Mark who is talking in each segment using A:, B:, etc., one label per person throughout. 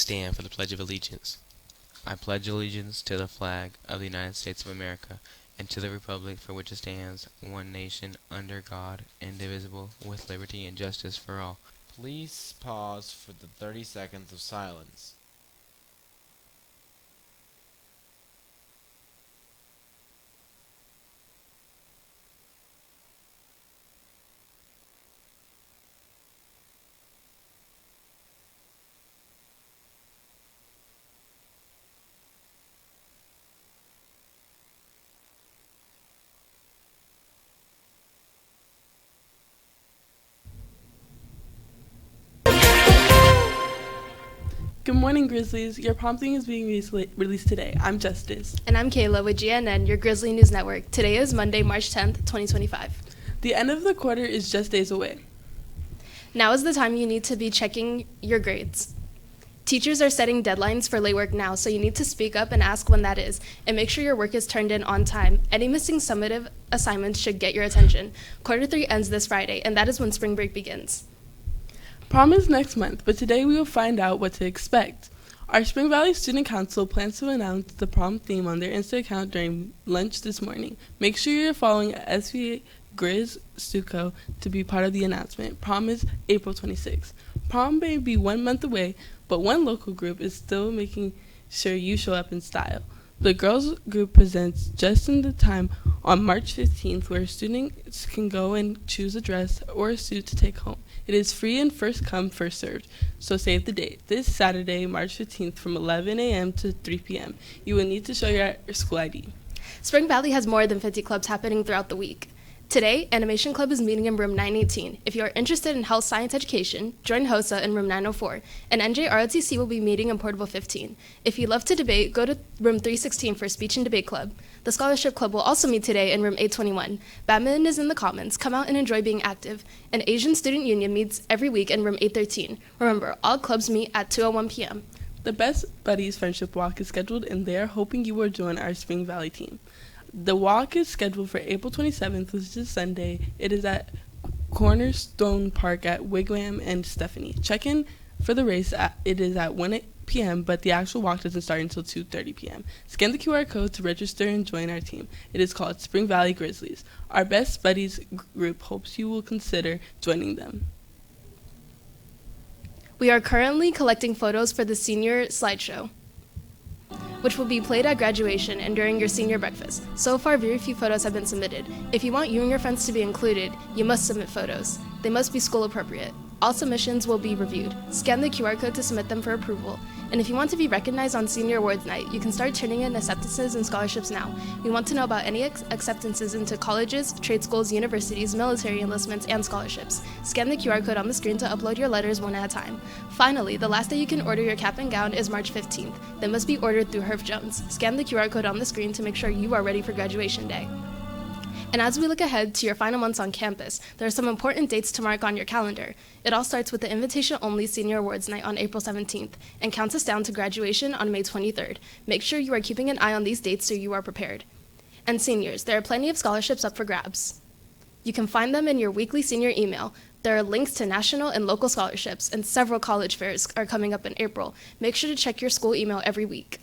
A: stand for the Pledge of Allegiance? I pledge allegiance to the flag of the United States of America and to the republic for which it stands, one nation, under God, indivisible, with liberty and justice for all.
B: Please pause for the 30 seconds of silence.
C: Good morning, Grizzlies. Your prom theme is being released today. I'm Justice.
D: And I'm Kayla with GNN, your Grizzly News Network. Today is Monday, March 10th, 2025.
C: The end of the quarter is just days away.
D: Now is the time you need to be checking your grades. Teachers are setting deadlines for late work now, so you need to speak up and ask when that is, and make sure your work is turned in on time. Any missing summative assignments should get your attention. Quarter 3 ends this Friday, and that is when spring break begins.
C: Prom is next month, but today we will find out what to expect. Our Spring Valley Student Council plans to announce the prom theme on their Insta account during lunch this morning. Make sure you're following SVA Grizz Stuco to be part of the announcement. Prom is April 26th. Prom may be 1 month away, but one local group is still making sure you show up in style. The girls group presents just in the time on March 15th, where students can go and choose a dress or a suit to take home. It is free and first come, first served, so save the date. This Saturday, March 15th, from 11 a.m. to 3 p.m. You will need to show your school ID.
D: Spring Valley has more than 50 clubs happening throughout the week. Today, Animation Club is meeting in room 918. If you are interested in health science education, join HOSA in room 904, and NJROTC will be meeting in Portable 15. If you love to debate, go to room 316 for speech and debate club. The Scholarship Club will also meet today in room 821. Badminton is in the Commons. Come out and enjoy being active. An Asian Student Union meets every week in room 813. Remember, all clubs meet at 2:01 p.m.
C: The Best Buddies Friendship Walk is scheduled, and they are hoping you will join our Spring Valley team. The walk is scheduled for April 27th, which is Sunday. It is at Cornerstone Park at Wigwam and Stephanie. Check-in for the race, it is at 1 p.m., but the actual walk doesn't start until 2:30 p.m. Scan the QR code to register and join our team. It is called Spring Valley Grizzlies. Our Best Buddies group hopes you will consider joining them.
D: We are currently collecting photos for the senior slideshow, which will be played at graduation and during your senior breakfast. So far, very few photos have been submitted. If you want you and your friends to be included, you must submit photos. They must be school appropriate. All submissions will be reviewed. Scan the QR code to submit them for approval. And if you want to be recognized on Senior Awards Night, you can start turning in acceptances and scholarships now. We want to know about any acceptances into colleges, trade schools, universities, military enlistments, and scholarships. Scan the QR code on the screen to upload your letters one at a time. Finally, the last day you can order your cap and gown is March 15th. They must be ordered through Herf Jones. Scan the QR code on the screen to make sure you are ready for graduation day. And as we look ahead to your final months on campus, there are some important dates to mark on your calendar. It all starts with the invitation-only Senior Awards Night on April 17th and counts us down to graduation on May 23rd. Make sure you are keeping an eye on these dates so you are prepared. And seniors, there are plenty of scholarships up for grabs. You can find them in your weekly senior email. There are links to national and local scholarships, and several college fairs are coming up in April. Make sure to check your school email every week.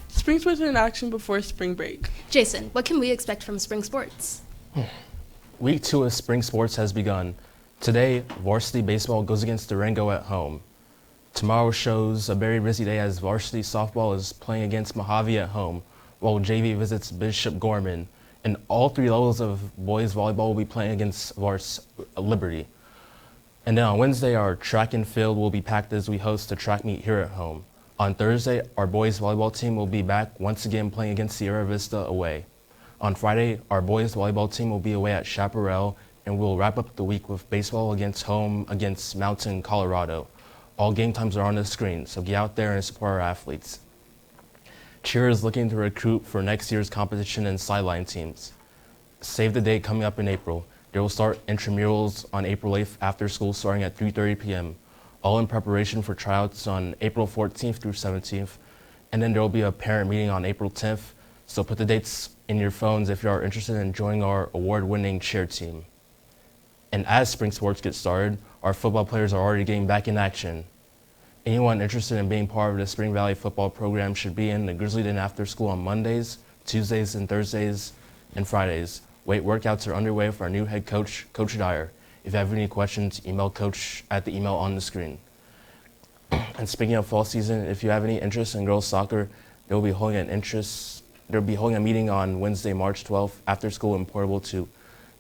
C: Spring sports are in action before spring break.
D: Jason, what can we expect from spring sports?
E: Week 2 of spring sports has begun. Today, varsity baseball goes against Durango at home. Tomorrow shows a very busy day as varsity softball is playing against Mojave at home, while JV visits Bishop Gorman. And all 3 levels of boys volleyball will be playing against Liberty. And then on Wednesday, our track and field will be packed as we host a track meet here at home. On Thursday, our boys volleyball team will be back once again playing against Sierra Vista away. On Friday, our boys volleyball team will be away at Chaparral, and we'll wrap up the week with baseball against Mountain, Colorado. All game times are on the screen, so get out there and support our athletes. Cheer is looking to recruit for next year's competition and sideline teams. Save the date coming up in April. They will start intramurals on April 8th after school starting at 3:30 p.m. All in preparation for tryouts on April 14th through 17th. And then there will be a parent meeting on April 10th So put the dates in your phones if you are interested in joining our award-winning cheer team. And as spring sports get started, our football players are already getting back in action. Anyone interested in being part of the Spring Valley football program should be in the Grizzly Den after school on Mondays, Tuesdays, and Thursdays, and Fridays. Weight workouts are underway for our new head coach, Coach Dyer. If you have any questions, email Coach at the email on the screen. And speaking of fall season, if you have any interest in girls soccer, they'll be holding a meeting on Wednesday, March 12th after school in Portable 2.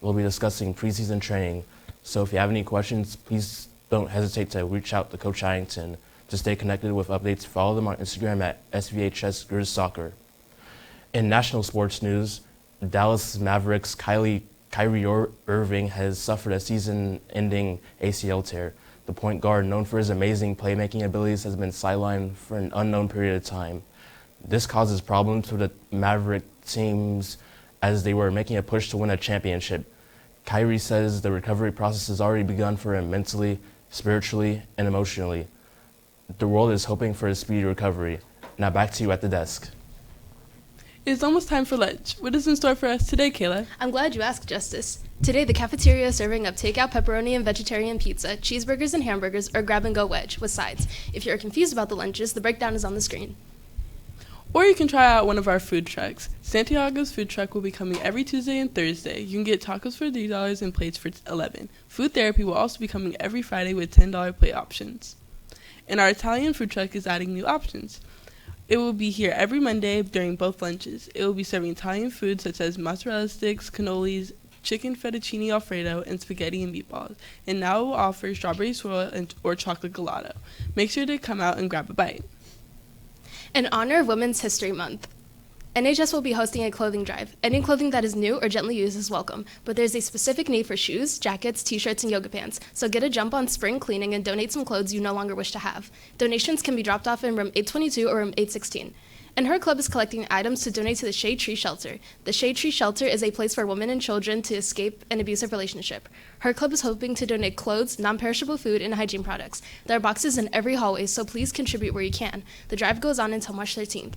E: We'll be discussing preseason training. So if you have any questions, please don't hesitate to reach out to Coach Addington. To stay connected with updates, follow them on Instagram at SVHS Grizz Soccer. In national sports news, Dallas Mavericks Kyrie Irving has suffered a season-ending ACL tear. The point guard, known for his amazing playmaking abilities, has been sidelined for an unknown period of time. This causes problems for the Maverick teams as they were making a push to win a championship. Kyrie says the recovery process has already begun for him mentally, spiritually, and emotionally. The world is hoping for a speedy recovery. Now back to you at the desk.
C: It's almost time for lunch. What is in store for us today, Kayla?
D: I'm glad you asked, Justice. Today, the cafeteria is serving up takeout pepperoni and vegetarian pizza, cheeseburgers and hamburgers, or grab-and-go wedge with sides. If you're confused about the lunches, the breakdown is on the screen.
C: Or you can try out one of our food trucks. Santiago's food truck will be coming every Tuesday and Thursday. You can get tacos for $3 and plates for $11. Food therapy will also be coming every Friday with $10 plate options. And our Italian food truck is adding new options. It will be here every Monday during both lunches. It will be serving Italian food such as mozzarella sticks, cannolis, chicken fettuccine alfredo, and spaghetti and meatballs. And now it will offer strawberry swirl or chocolate gelato. Make sure to come out and grab a bite.
D: In honor of Women's History Month, NHS will be hosting a clothing drive. Any clothing that is new or gently used is welcome, but there's a specific need for shoes, jackets, t-shirts, and yoga pants, so get a jump on spring cleaning and donate some clothes you no longer wish to have. Donations can be dropped off in room 822 or room 816. And her club is collecting items to donate to the Shade Tree Shelter. The Shade Tree Shelter is a place for women and children to escape an abusive relationship. Her club is hoping to donate clothes, non-perishable food, and hygiene products. There are boxes in every hallway, so please contribute where you can. The drive goes on until March 13th.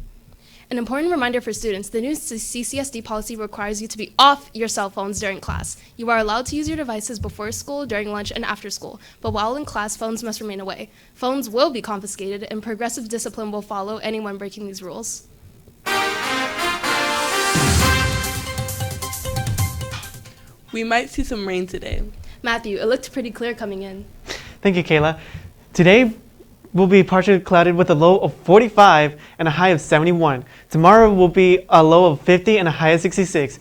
D: An important reminder for students, the new CCSD policy requires you to be off your cell phones during class. You are allowed to use your devices before school, during lunch, and after school, but while in class, phones must remain away. Phones will be confiscated, and progressive discipline will follow anyone breaking these rules.
C: We might see some rain today.
D: Matthew, it looked pretty clear coming in.
F: Thank you, Kayla. Today will be partially clouded with a low of 45 and a high of 71. Tomorrow will be a low of 50 and a high of 66.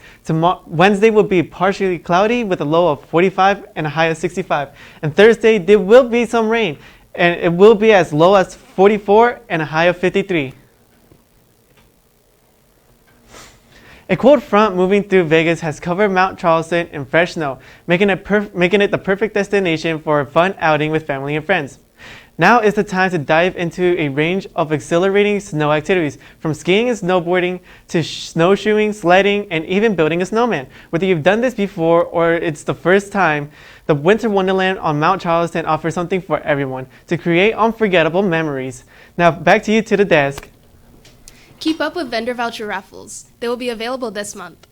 F: Wednesday will be partially cloudy with a low of 45 and a high of 65. And Thursday, there will be some rain, and it will be as low as 44 and a high of 53. A cold front moving through Vegas has covered Mount Charleston in fresh snow, making it the perfect destination for a fun outing with family and friends. Now is the time to dive into a range of exhilarating snow activities, from skiing and snowboarding to snowshoeing, sledding, and even building a snowman. Whether you've done this before or it's the first time, the Winter Wonderland on Mount Charleston offers something for everyone to create unforgettable memories. Now back to you to the desk.
D: Keep up with vendor voucher raffles. They will be available this month.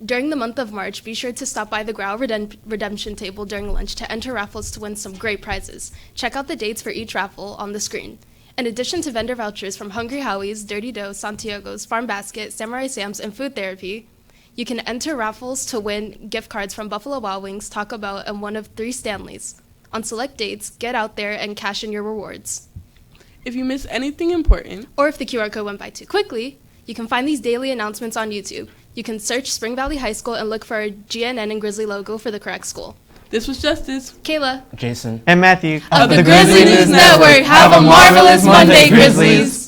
D: During the month of March, be sure to stop by the Grau redemption table during lunch to enter raffles to win some great prizes. Check out the dates for each raffle on the screen. In addition to vendor vouchers from Hungry Howie's, Dirty Dough, Santiago's, Farm Basket, Samurai Sam's, and Food Therapy, you can enter raffles to win gift cards from Buffalo Wild Wings, Taco Bell, and one of 3 Stanleys. On select dates, get out there and cash in your rewards.
C: If you miss anything important,
D: or if the QR code went by too quickly, you can find these daily announcements on YouTube. You can search Spring Valley High School and look for our GNN and Grizzly logo for the correct school.
C: this was Justice.
D: Kayla.
E: Jason.
F: And Matthew.
D: Of the Grizzly News Network, have a marvelous Monday, Grizzlies!